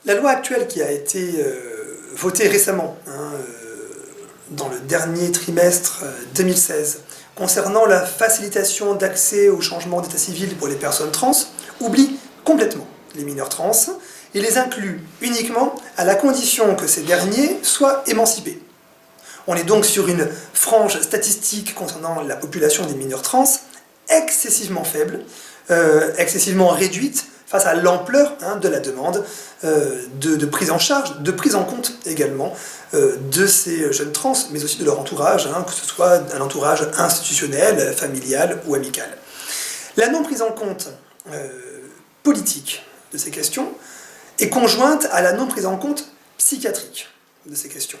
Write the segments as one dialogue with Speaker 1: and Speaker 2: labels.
Speaker 1: La loi actuelle qui a été votée récemment, dans le dernier trimestre 2016, concernant la facilitation d'accès au changement d'état civil pour les personnes trans, oublie complètement les mineurs trans et les inclut uniquement à la condition que ces derniers soient émancipés. On est donc sur une frange statistique concernant la population des mineurs trans excessivement faible, excessivement réduite face à l'ampleur de la demande de prise en charge, de prise en compte également de ces jeunes trans, mais aussi de leur entourage, que ce soit un entourage institutionnel, familial ou amical. La non prise en compte politique de ces questions est conjointe à la non prise en compte psychiatrique de ces questions.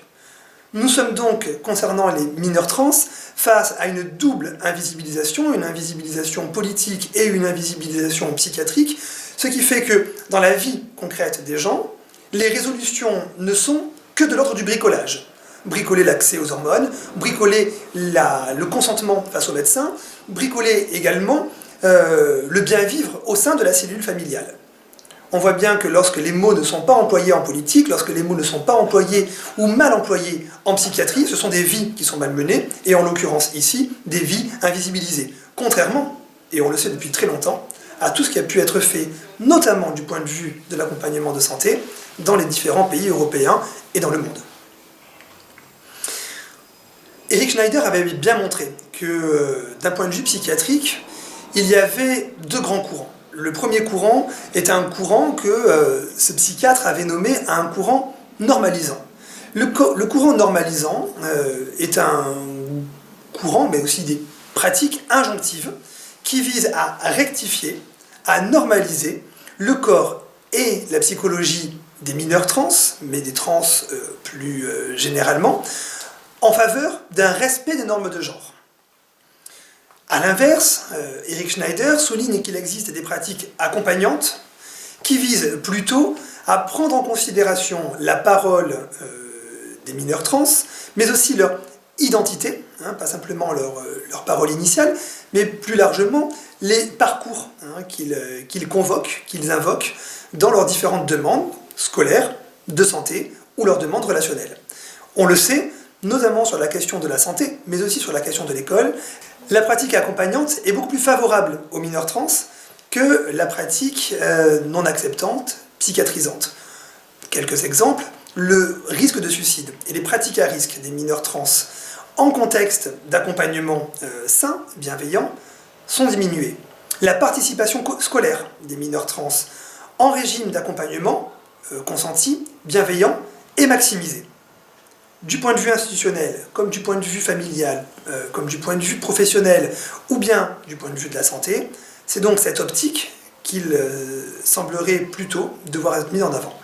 Speaker 1: Nous sommes donc, concernant les mineurs trans, face à une double invisibilisation, une invisibilisation politique et une invisibilisation psychiatrique, ce qui fait que dans la vie concrète des gens, les résolutions ne sont que de l'ordre du bricolage. Bricoler l'accès aux hormones, bricoler le consentement face aux médecins, bricoler également le bien-vivre au sein de la cellule familiale. On voit bien que lorsque les mots ne sont pas employés en politique, lorsque les mots ne sont pas employés ou mal employés en psychiatrie, ce sont des vies qui sont malmenées, et en l'occurrence ici, des vies invisibilisées. Contrairement, et on le sait depuis très longtemps, à tout ce qui a pu être fait, notamment du point de vue de l'accompagnement de santé, dans les différents pays européens et dans le monde. Eric Schneider avait bien montré que, d'un point de vue psychiatrique, il y avait deux grands courants. Le premier courant est un courant que ce psychiatre avait nommé un courant normalisant. Le courant normalisant est un courant, mais aussi des pratiques injonctives, qui visent à rectifier, à normaliser le corps et la psychologie des mineurs trans, mais des trans plus généralement, en faveur d'un respect des normes de genre. A l'inverse, Eric Schneider souligne qu'il existe des pratiques accompagnantes qui visent plutôt à prendre en considération la parole des mineurs trans, mais aussi leur identité, pas simplement leur parole initiale, mais plus largement les parcours qu'ils convoquent, qu'ils invoquent dans leurs différentes demandes scolaires, de santé ou leurs demandes relationnelles. On le sait, notamment sur la question de la santé, mais aussi sur la question de l'école, la pratique accompagnante est beaucoup plus favorable aux mineurs trans que la pratique non acceptante, psychiatrisante. Quelques exemples, le risque de suicide et les pratiques à risque des mineurs trans en contexte d'accompagnement sain, bienveillant, sont diminués. La participation scolaire des mineurs trans en régime d'accompagnement consenti, bienveillant est maximisée. Du point de vue institutionnel, comme du point de vue familial, comme du point de vue professionnel, ou bien du point de vue de la santé, c'est donc cette optique qu'il semblerait plutôt devoir être mise en avant.